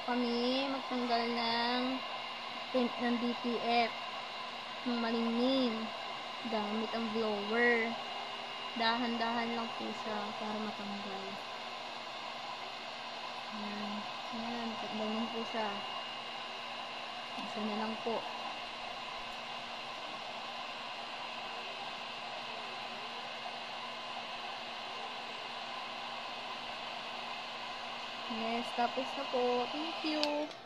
kami magtanggal ng paint ng DTF ng malingning gamit ang blower. Dahan-dahan lang po siya para matanggal. Ayan, tanggal lang po siya. Isa na lang po. Yes, tapos na po. Thank you.